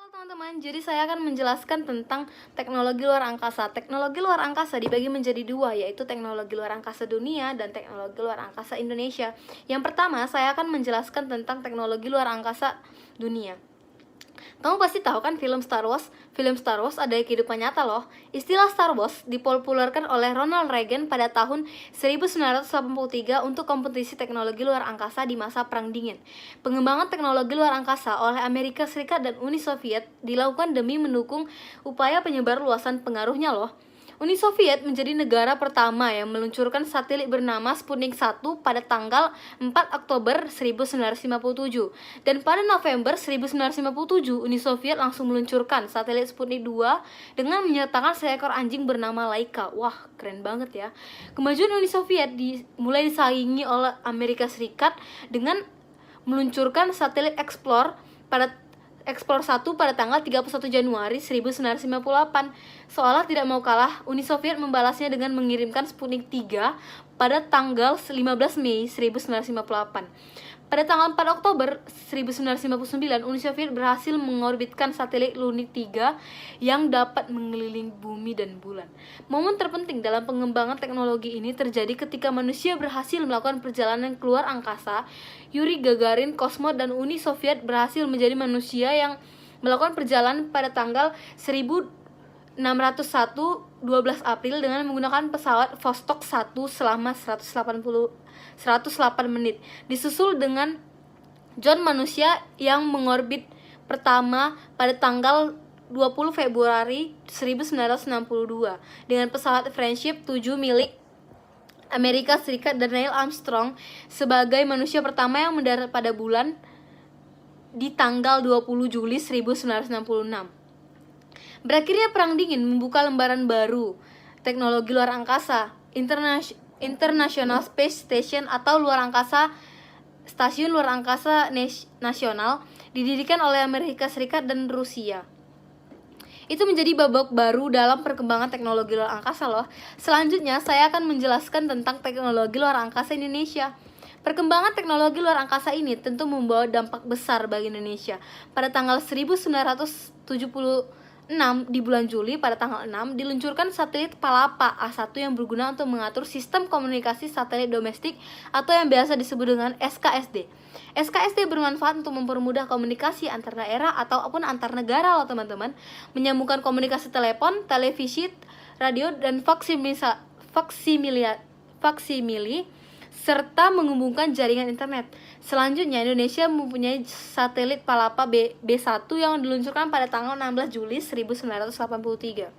Halo teman-teman, jadi saya akan menjelaskan tentang teknologi luar angkasa. Teknologi luar angkasa dibagi menjadi dua, yaitu teknologi luar angkasa dunia dan teknologi luar angkasa Indonesia. Yang pertama, saya akan menjelaskan tentang teknologi luar angkasa dunia. Kamu pasti tahu kan film Star Wars? Film Star Wars ada di kehidupan nyata loh. Istilah Star Wars dipopulerkan oleh Ronald Reagan pada tahun 1983 untuk kompetisi teknologi luar angkasa di masa Perang Dingin. Pengembangan teknologi luar angkasa oleh Amerika Serikat dan Uni Soviet dilakukan demi mendukung upaya penyebar luasan pengaruhnya loh. Uni Soviet menjadi negara pertama yang meluncurkan satelit bernama Sputnik 1 pada tanggal 4 Oktober 1957. Dan pada November 1957, Uni Soviet langsung meluncurkan satelit Sputnik 2 dengan menyertakan seekor anjing bernama Laika. Wah, keren banget ya. Kemajuan Uni Soviet mulai disaingi oleh Amerika Serikat dengan meluncurkan satelit Explore 1 pada tanggal 31 Januari 1958. Seolah tidak mau kalah, Uni Soviet membalasnya dengan mengirimkan Sputnik 3 pada tanggal 15 Mei 1958. Pada tanggal 4 Oktober 1959, Uni Soviet berhasil mengorbitkan satelit Lunik 3 yang dapat mengelilingi bumi dan bulan. Momen terpenting dalam pengembangan teknologi ini terjadi ketika manusia berhasil melakukan perjalanan keluar angkasa. Yuri Gagarin, kosmonot dan Uni Soviet berhasil menjadi manusia yang melakukan perjalanan pada tanggal 1601 12 April dengan menggunakan pesawat Vostok 1 selama 108 menit, disusul dengan John manusia yang mengorbit pertama pada tanggal 20 Februari 1962 dengan pesawat Friendship 7 milik Amerika Serikat dan Neil Armstrong sebagai manusia pertama yang mendarat pada bulan di tanggal 20 Juli 1966. Berakhirnya Perang Dingin membuka lembaran baru. Teknologi luar angkasa, International Space Station atau Stasiun Luar Angkasa Nasional didirikan oleh Amerika Serikat dan Rusia. Itu menjadi babak baru dalam perkembangan teknologi luar angkasa loh. Selanjutnya saya akan menjelaskan tentang teknologi luar angkasa Indonesia. Perkembangan teknologi luar angkasa ini tentu membawa dampak besar bagi Indonesia. Pada tanggal 1976 di bulan Juli pada tanggal 6 diluncurkan satelit Palapa A1 yang berguna untuk mengatur sistem komunikasi satelit domestik atau yang biasa disebut dengan SKSD. SKSD bermanfaat untuk mempermudah komunikasi antar daerah ataupun antar negara loh teman-teman, menyambungkan komunikasi telepon, televisi, radio dan faksimili serta menghubungkan jaringan internet. Selanjutnya, Indonesia mempunyai satelit Palapa B1 yang diluncurkan pada tanggal 16 Juli 1983.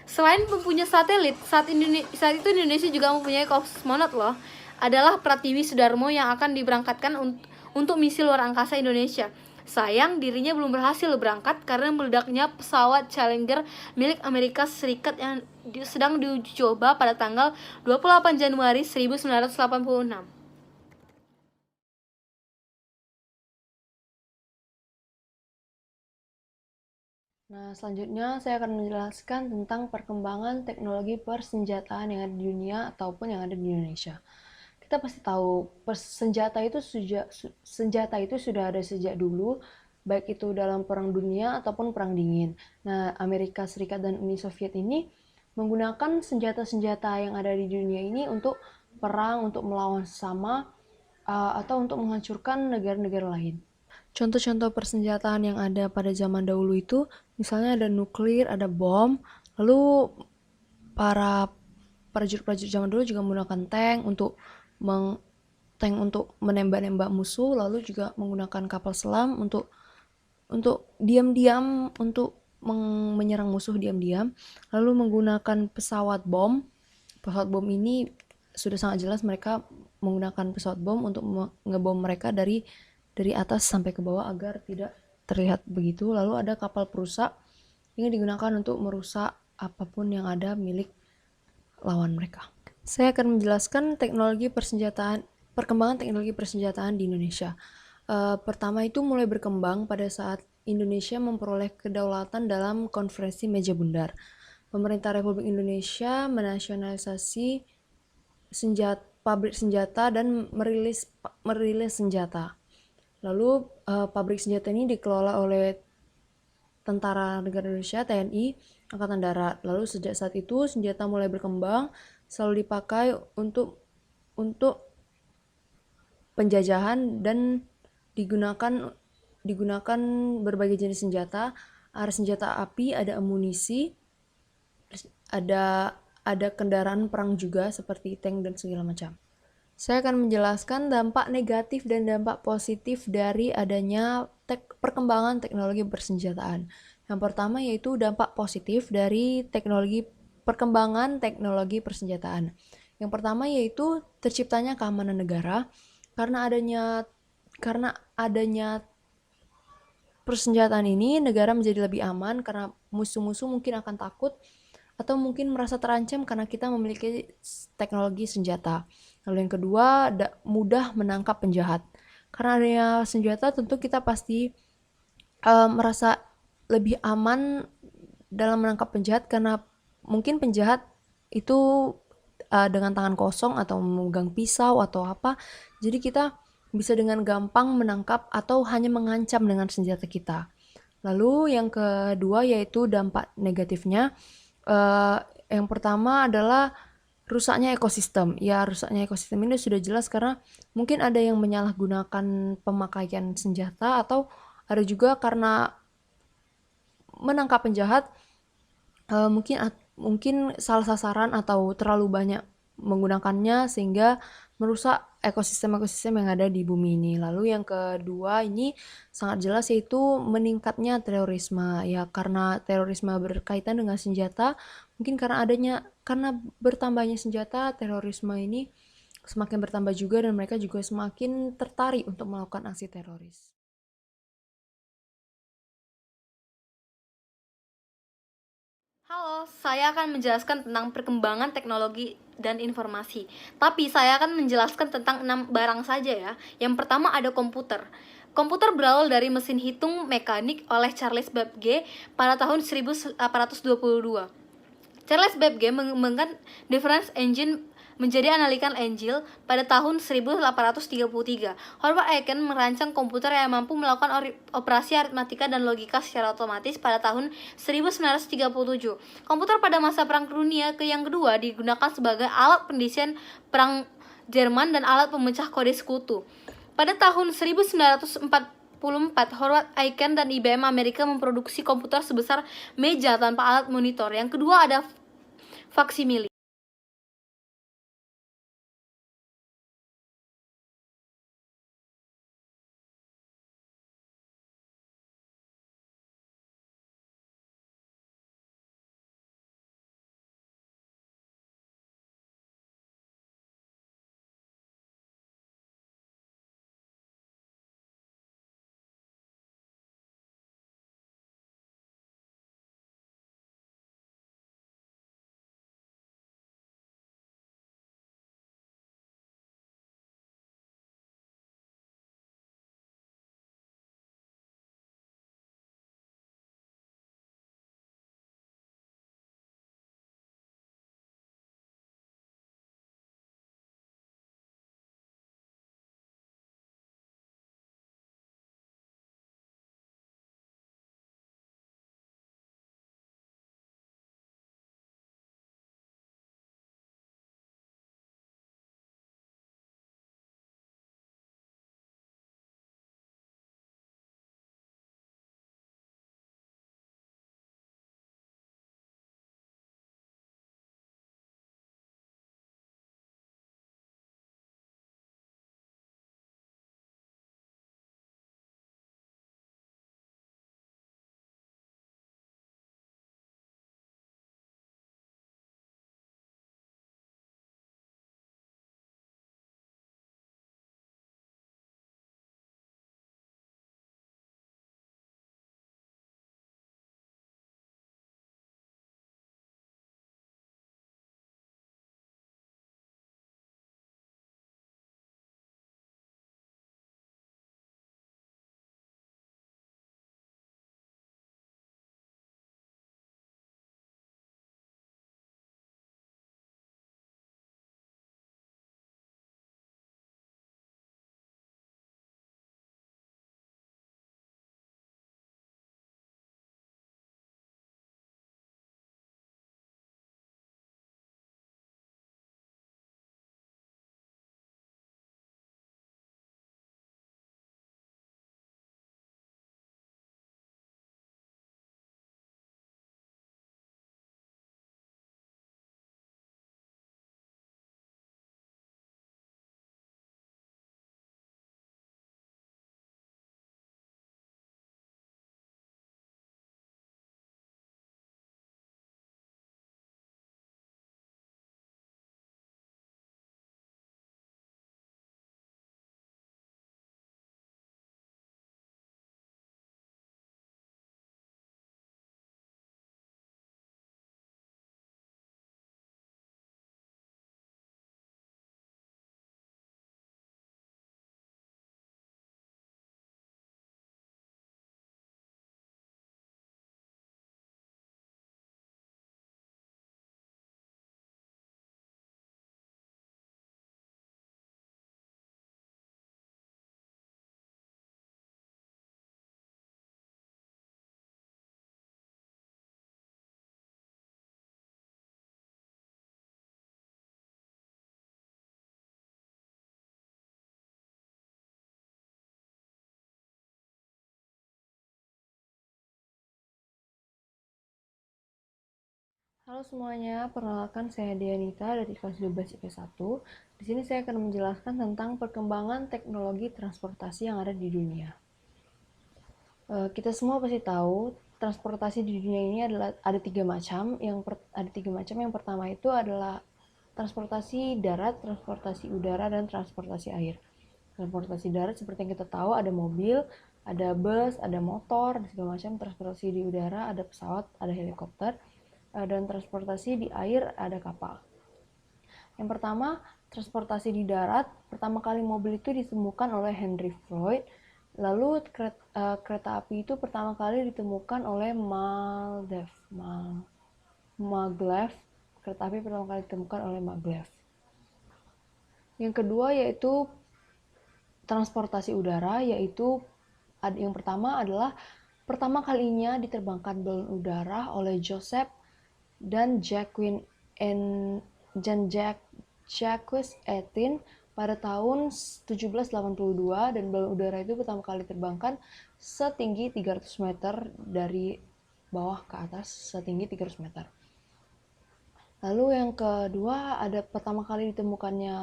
Selain mempunyai satelit, saat itu Indonesia juga mempunyai kosmonot loh. Adalah Pratiwi Sudarmo yang akan diberangkatkan untuk misi luar angkasa Indonesia. Sayang, dirinya belum berhasil berangkat karena meledaknya pesawat Challenger milik Amerika Serikat yang sedang diuji coba pada tanggal 28 Januari 1986. Nah, selanjutnya saya akan menjelaskan tentang perkembangan teknologi persenjataan yang ada di dunia ataupun yang ada di Indonesia. Kita pasti tahu senjata itu sudah ada sejak dulu, baik itu dalam Perang Dunia ataupun Perang Dingin. Nah, Amerika Serikat dan Uni Soviet ini menggunakan senjata-senjata yang ada di dunia ini untuk perang, untuk melawan sesama, atau untuk menghancurkan negara-negara lain. Contoh-contoh persenjataan yang ada pada zaman dahulu itu, misalnya ada nuklir, ada bom, lalu para prajurit-prajurit zaman dulu juga menggunakan tank untuk menembak-nembak musuh, lalu juga menggunakan kapal selam untuk diam-diam untuk menyerang musuh diam-diam, lalu menggunakan pesawat bom. Pesawat bom ini sudah sangat jelas mereka menggunakan pesawat bom untuk ngebom mereka dari atas sampai ke bawah agar tidak terlihat begitu. Lalu ada kapal perusak yang digunakan untuk merusak apapun yang ada milik lawan mereka. Saya akan menjelaskan perkembangan teknologi persenjataan di Indonesia. Pertama itu mulai berkembang pada saat Indonesia memperoleh kedaulatan dalam konferensi meja bundar. Pemerintah Republik Indonesia menasionalisasi pabrik senjata dan merilis senjata. Lalu pabrik senjata ini dikelola oleh tentara negara Indonesia, TNI, Angkatan Darat. Lalu sejak saat itu senjata mulai berkembang, selalu dipakai untuk penjajahan dan digunakan berbagai jenis senjata. Ada senjata api, ada amunisi, ada kendaraan perang juga seperti tank dan segala macam. Saya akan menjelaskan dampak negatif dan dampak positif dari adanya perkembangan teknologi persenjataan. Yang pertama yaitu dampak positif dari perkembangan teknologi persenjataan. Yang pertama yaitu terciptanya keamanan negara karena adanya persenjataan ini negara menjadi lebih aman karena musuh-musuh mungkin akan takut atau mungkin merasa terancam karena kita memiliki teknologi senjata. Lalu yang kedua, mudah menangkap penjahat. Karena adanya senjata tentu kita pasti merasa lebih aman dalam menangkap penjahat karena mungkin penjahat itu dengan tangan kosong atau memegang pisau atau apa. Jadi kita bisa dengan gampang menangkap atau hanya mengancam dengan senjata kita. Lalu yang kedua yaitu dampak negatifnya. Yang pertama adalah rusaknya ekosistem. Ya, rusaknya ekosistem ini sudah jelas karena mungkin ada yang menyalahgunakan pemakaian senjata atau ada juga karena menangkap penjahat mungkin salah sasaran atau terlalu banyak menggunakannya sehingga merusak ekosistem-ekosistem yang ada di bumi ini. Lalu yang kedua ini sangat jelas yaitu meningkatnya terorisme. Ya karena terorisme berkaitan dengan senjata, mungkin karena bertambahnya senjata, terorisme ini semakin bertambah juga dan mereka juga semakin tertarik untuk melakukan aksi teroris. Halo, saya akan menjelaskan tentang perkembangan teknologi dan informasi. Tapi saya akan menjelaskan tentang 6 barang saja ya. Yang pertama ada komputer. Komputer berawal dari mesin hitung mekanik oleh Charles Babbage pada tahun 1822. Charles Babbage mengembangkan difference engine menjadi analytical engine pada tahun 1833. Howard Aiken merancang komputer yang mampu melakukan operasi aritmatika dan logika secara otomatis pada tahun 1937. Komputer pada masa Perang Dunia yang kedua digunakan sebagai alat pendesain perang Jerman dan alat pemecah kode sekutu. Pada tahun 1944, Howard Aiken dan IBM Amerika memproduksi komputer sebesar meja tanpa alat monitor. Yang kedua ada faksimile. Halo semuanya, perkenalkan saya Dianita dari kelas 12 IPS 1. Di sini saya akan menjelaskan tentang perkembangan teknologi transportasi yang ada di dunia. Kita semua pasti tahu transportasi di dunia ini ada tiga macam. Yang pertama itu adalah transportasi darat, transportasi udara, dan transportasi air. Transportasi darat seperti yang kita tahu ada mobil, ada bus, ada motor, dan segala macam. Transportasi di udara ada pesawat, ada helikopter, dan transportasi di air ada kapal. Yang pertama, transportasi di darat. Pertama kali mobil itu ditemukan oleh Henry Floyd. Lalu kereta api itu pertama kali ditemukan oleh Maglev. Kereta api pertama kali ditemukan oleh Maglev. Yang kedua yaitu transportasi udara, yaitu yang pertama adalah pertama kalinya diterbangkan balon udara oleh Joseph dan Jacques Eitin pada tahun 1782, dan balon udara itu pertama kali diterbangkan setinggi 300 meter dari bawah ke atas, setinggi 300 meter. Lalu yang kedua ada pertama kali ditemukannya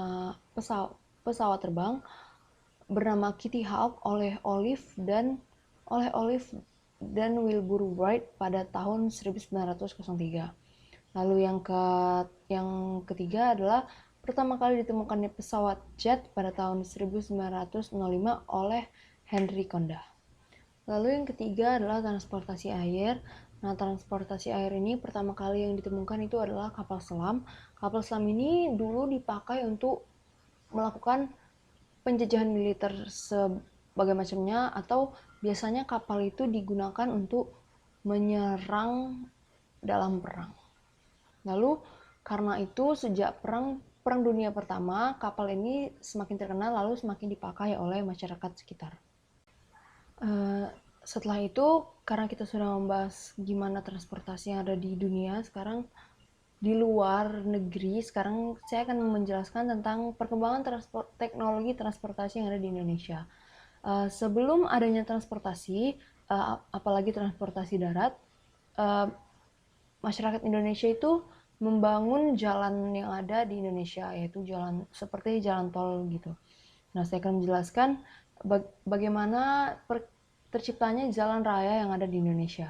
pesawat terbang bernama Kitty Hawk oleh Olive dan Wilbur Wright pada tahun 1903. Lalu yang ketiga adalah pertama kali ditemukannya pesawat jet pada tahun 1905 oleh Henry Fonda. Lalu yang ketiga adalah transportasi air. Nah, transportasi air ini pertama kali yang ditemukan itu adalah kapal selam. Kapal selam ini dulu dipakai untuk melakukan penjajahan militer sebagai macamnya, atau biasanya kapal itu digunakan untuk menyerang dalam perang. Lalu karena itu sejak Perang Dunia Pertama, kapal ini semakin terkenal lalu semakin dipakai oleh masyarakat sekitar. Setelah itu, karena kita sudah membahas gimana transportasi yang ada di dunia, sekarang di luar negeri, sekarang saya akan menjelaskan tentang perkembangan teknologi transportasi yang ada di Indonesia. Sebelum adanya transportasi, apalagi transportasi darat, masyarakat Indonesia itu membangun jalan yang ada di Indonesia, yaitu jalan seperti jalan tol gitu. Nah, saya akan menjelaskan bagaimana terciptanya jalan raya yang ada di Indonesia.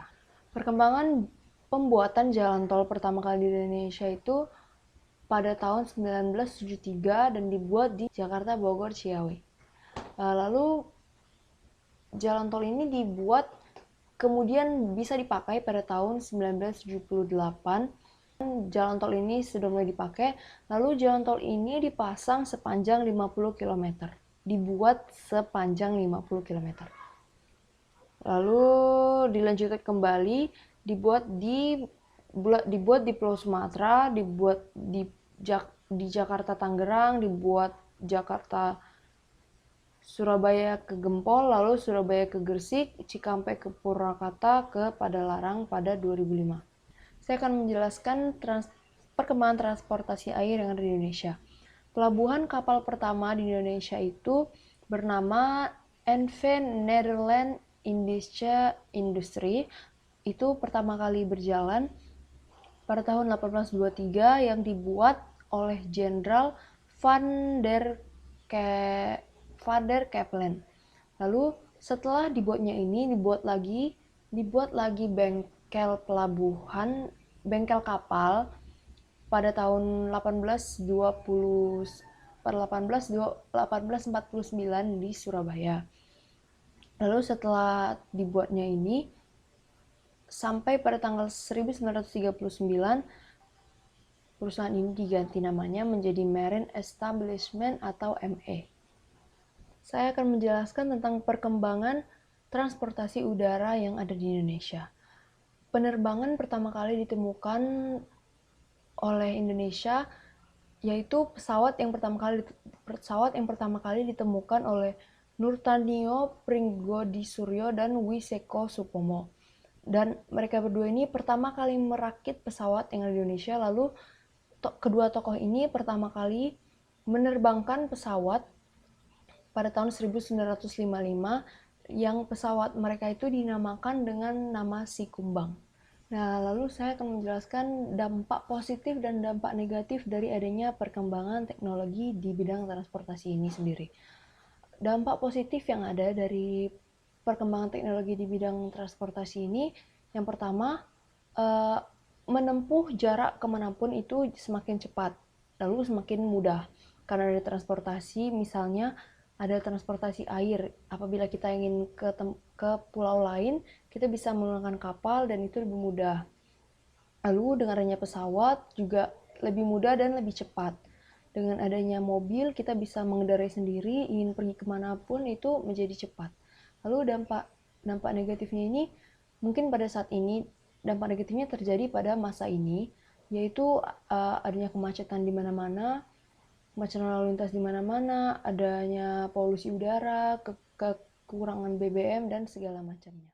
Perkembangan pembuatan jalan tol pertama kali di Indonesia itu pada tahun 1973 dan dibuat di Jakarta, Bogor, Ciawi. Lalu jalan tol ini dibuat kemudian bisa dipakai pada tahun 1978. Jalan tol ini sudah mulai dipakai, lalu jalan tol ini dipasang sepanjang 50 km. Dibuat sepanjang 50 km. Lalu dilanjutkan kembali, dibuat di Pulau Sumatera, dibuat di Jakarta Tangerang, dibuat Jakarta Surabaya ke Gempol, lalu Surabaya ke Gresik, Cikampek ke Purwakarta, ke Padalarang pada 2005. Saya akan menjelaskan perkembangan transportasi air yang ada di Indonesia. Pelabuhan kapal pertama di Indonesia itu bernama NV Nederland Indische Industrie. Itu pertama kali berjalan pada tahun 1823 yang dibuat oleh Jenderal Van der Capellen. Lalu setelah dibuatnya ini dibuat lagi bengkel kapal pada tahun 1849 di Surabaya. Lalu setelah dibuatnya ini, sampai pada tanggal 1939, perusahaan ini diganti namanya menjadi Marine Establishment atau ME. Saya akan menjelaskan tentang perkembangan transportasi udara yang ada di Indonesia. Penerbangan pertama kali ditemukan oleh Indonesia yaitu pesawat yang pertama kali ditemukan oleh Nurtanio Pringgodissuryo dan Wiseko Supomo. Dan mereka berdua ini pertama kali merakit pesawat yang ada di Indonesia. Lalu kedua tokoh ini pertama kali menerbangkan pesawat pada tahun 1955 yang pesawat mereka itu dinamakan dengan nama Si Kumbang. Nah, lalu saya akan menjelaskan dampak positif dan dampak negatif dari adanya perkembangan teknologi di bidang transportasi ini sendiri. Dampak positif yang ada dari perkembangan teknologi di bidang transportasi ini, yang pertama, menempuh jarak kemanapun itu semakin cepat, lalu semakin mudah. Karena ada transportasi, misalnya ada transportasi air. Apabila kita ingin ke pulau lain, kita bisa menggunakan kapal dan itu lebih mudah. Lalu dengan adanya pesawat juga lebih mudah dan lebih cepat. Dengan adanya mobil, kita bisa mengendarai sendiri, ingin pergi kemanapun itu menjadi cepat. Lalu dampak negatifnya ini, mungkin pada saat ini, dampak negatifnya terjadi pada masa ini, yaitu adanya kemacetan di mana-mana, kemacetan lalu lintas di mana-mana, adanya polusi udara, kekurangan BBM, dan segala macamnya.